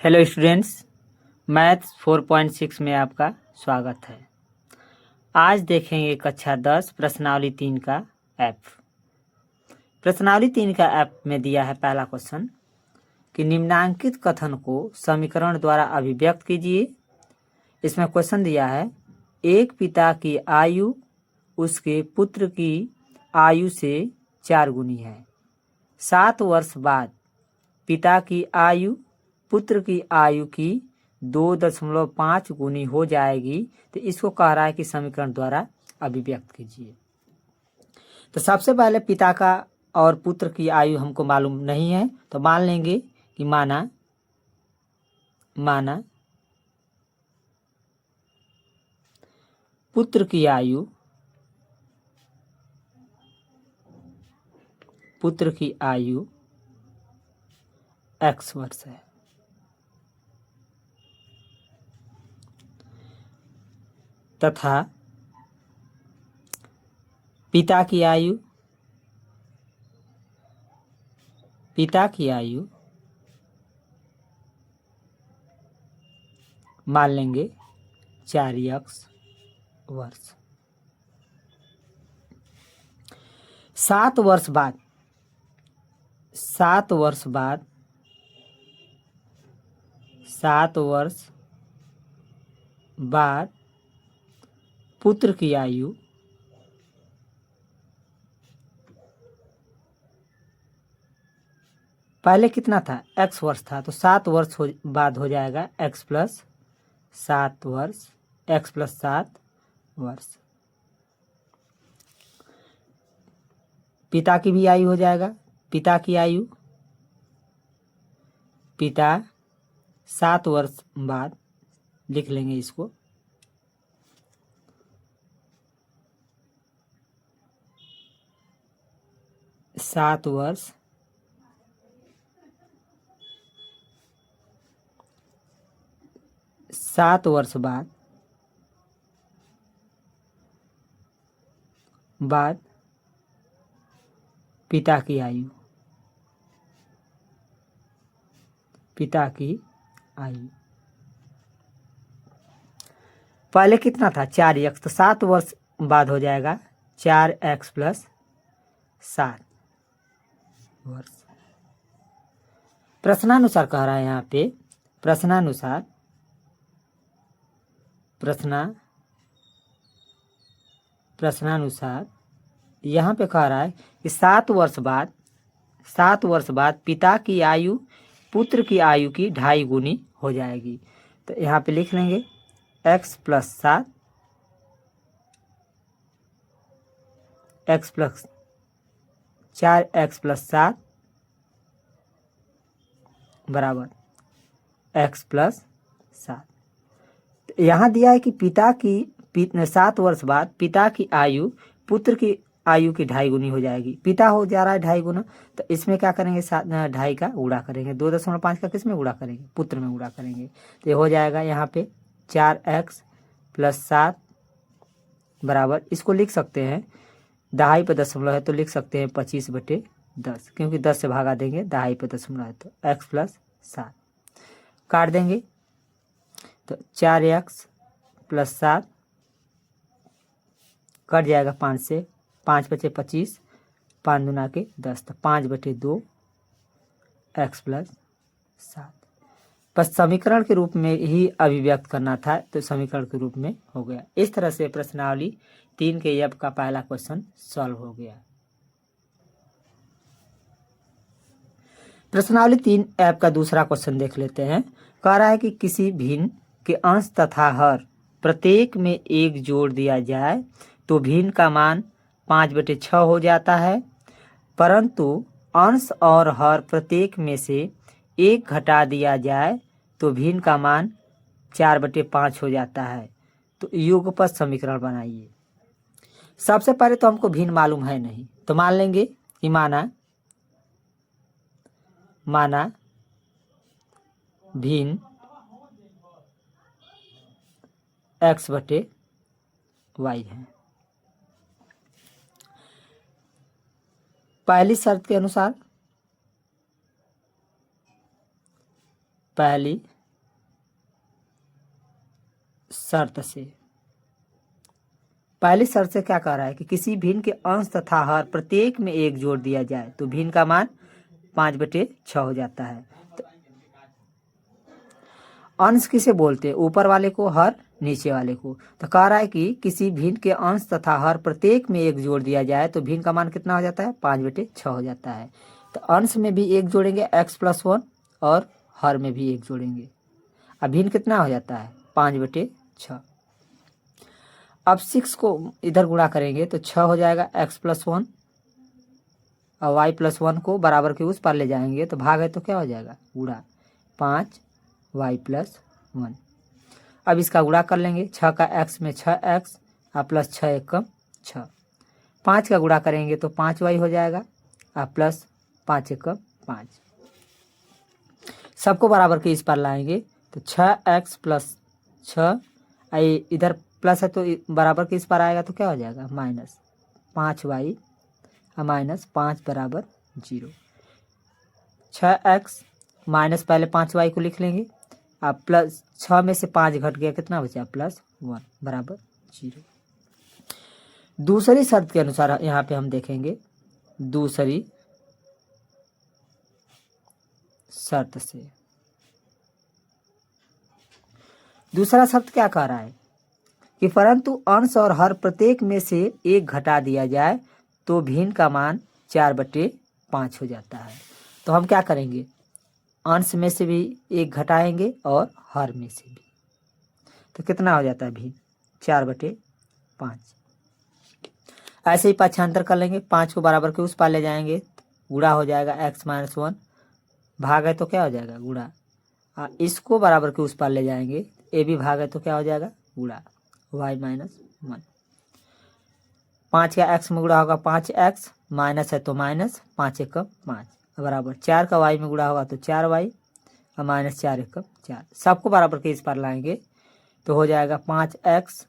Hello students, maths 4.6 में आपका स्वागत है। आज देखेंगे कक्षा 10 प्रश्नावली 3 का एफ। प्रश्नावली 3 का एफ में दिया है पहला क्वेश्चन कि निम्नांकित कथन को समीकरण द्वारा अभिव्यक्त कीजिए। इसमें क्वेश्चन दिया है, एक पिता की आयु उसके पुत्र की आयु से 4 गुनी है। 7 वर्ष बाद पिता की आयु पुत्र की आयु की 2.5 गुनी हो जाएगी। तो इसको कह रहा है कि समीकरण द्वारा अभिव्यक्त कीजिए। तो सबसे पहले पिता का और पुत्र की आयु हमको मालूम नहीं है, तो मान लेंगे कि माना पुत्र की आयु x वर्ष है। तथा पिता की आयु मान लेंगे 4x वर्ष। 7 वर्ष बाद पुत्र की आयु पहले कितना था, x वर्ष था, तो 7 वर्ष बाद हो जाएगा x प्लस 7 वर्ष। पिता की भी आयु हो जाएगा, पिता 7 वर्ष बाद लिख लेंगे इसको, सात वर्ष बाद पिता की आयु पहले कितना था, 4x, तो 7 वर्ष बाद हो जाएगा 4x प्लस 7 वर्ष। प्रश्नानुसार कह रहा है यहाँ पे, प्रश्नानुसार यहाँ पे कह रहा है कि 7 वर्ष बाद पिता की आयु पुत्र की आयु की 2.5 गुनी हो जाएगी। तो यहाँ पे लिख लेंगे x प्लस 7 4x प्लस 7 बराबर x प्लस 7। यहाँ दिया है कि 7 वर्ष बाद पिता की आयु पुत्र की आयु की 2.5 गुनी हो जाएगी। पिता हो जा रहा है 2.5 गुना, तो इसमें क्या करेंगे, 2.5 का गुणा करेंगे, 2.5 का किस में गुणा करेंगे, पुत्र में गुणा करेंगे। तो ये हो जाएगा यहाँ पे 4x प्लस 7 बराबर, इसको लिख सकते हैं 2.5 पे दशमलव है तो लिख सकते हैं 25/10, क्योंकि 10 से भागा देंगे, 2.5 पे दशमलव है तो x प्लस 7 काट देंगे, तो 4x प्लस 7 कट जाएगा 5 से, 5 बचे 25, 5 दूना के 10, तो 5/2 x प्लस 7। बस समीकरण के रूप में ही अभिव्यक्त करना था, तो समीकरण के रूप में हो गया। इस तरह से प्रश्नावली 3 के एफ का पहला क्वेश्चन सॉल्व हो गया। प्रश्नावली 3 एफ का दूसरा क्वेश्चन देख लेते हैं। कह रहा है कि किसी भिन्न के अंश तथा हर प्रत्येक में 1 जोड़ दिया जाए तो भिन्न का मान 5/6 हो जाता है, परंतु अंश और हर प्रत्येक में से 1 घटा दिया जाए तो भिन्न का मान 4/5 हो जाता है। तो युगपत समीकरण बनाइए। सबसे पहले तो हमको भिन्न मालूम है नहीं, तो मान लेंगे कि माना भिन्न x/y है। पहली शर्त के अनुसार पहली शर्त से। पहली शर्त से क्या कह रहा है कि किसी भिन्न के अंश तथा हर प्रत्येक में 1 जोड़ दिया जाए तो भिन्न का मान 5/6 हो जाता है। तो अंश किसे बोलते हैं? ऊपर वाले को, हर नीचे वाले को। तो कह रहा है कि किसी भिन्न के अंश तथा हर प्रत्येक में 1 जोड़ दिया जाए तो भिन्न का मान कितना हो जाता है? 5/6 हो जाता है। तो अंश में भी 1 जोड़ेंगे x+1 और हर में भी 1 जोड़ेंगे। अब भिन्न कितना हो जाता है? 5/6। अब 6 को इधर गुणा करेंगे तो 6 हो जाएगा x+1 और y+1 को बराबर के उस पार ले जाएंगे तो भाग है तो क्या हो जाएगा? गुणा 5y+1। अब इसका गुणा कर लेंगे। 6 का x में 6x और प्लस 6 एकम 6। 5 का गुणा करेंगे तो 5y हो जाएगा और प्लस 5 एकम 5। सबको बराबर के इस पार लाएंगे तो 6x प्लस 6 इधर प्लस है तो बराबर के इस पार आएगा तो क्या हो जाएगा? माइनस 5y और माइनस 5 बराबर 0। 6x माइनस पहले 5y को लिख लेंगे। अब प्लस 6 में से 5 घट गया, कितना बचा? +1 बराबर 0। दूसरी शर्त के अनुसार यहाँ पे हम देखेंगे दूसरी शर्त से। दूसरा शर्त क्या कह रहा है कि परंतु अंश और हर प्रत्येक में से 1 घटा दिया जाए तो भिन्न का मान 4/5 हो जाता है। तो हम क्या करेंगे? अंश में से भी 1 घटाएंगे और हर में से भी। तो कितना हो जाता है भिन्न? 4/5। ऐसे ही पक्षांतर कर लेंगे। 5 को बराबर के उस पार ले जाएंगे, गुणा हो जाएगा x-1, भाग है तो क्या हो जाएगा? गुणा। इसको बराबर के उस पार ले जाएंगे, ए भी भाग है तो क्या हो जाएगा? गुणा y-1। 5 का x में गुणा होगा 5x, माइनस है तो माइनस 5 एकम 5 बराबर 4 का y में गुणा होगा तो 4y और माइनस 4 एकम 4। सबको बराबर के इस पार लाएंगे तो हो जाएगा 5x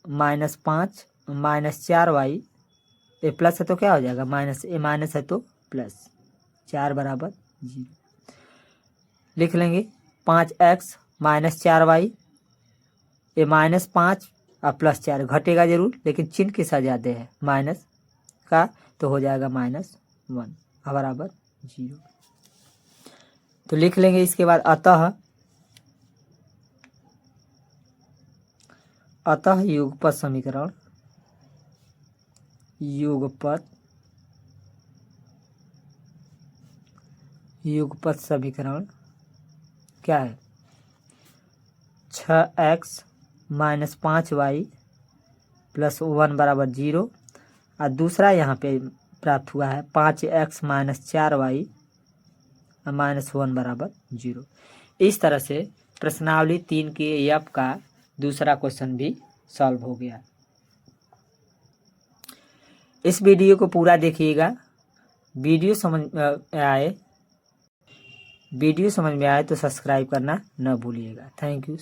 माइनस 5 माइनस 4y। ए प्लस है तो क्या हो जाएगा? माइनस। ए माइनस है तो प्लस 4 बराबर 0। लिख लेंगे 5x माइनस 4y। ये -5 और +4 घटेगा जरूर, लेकिन चिन्ह के साथ ज्यादा है माइनस का, तो हो जाएगा -1 बराबर 0। तो लिख लेंगे इसके बाद अतः युगपत समीकरण क्या है? 6x माइनस 5y प्लस 1 बराबर 0। और दूसरा यहाँ पे प्राप्त हुआ है 5x माइनस 4y और माइनस 1 बराबर 0। इस तरह से प्रश्नावली 3 के यप का दूसरा क्वेश्चन भी सॉल्व हो गया। इस वीडियो को पूरा देखिएगा। वीडियो समझ में आए तो सब्सक्राइब करना न भूलिएगा। Thank you.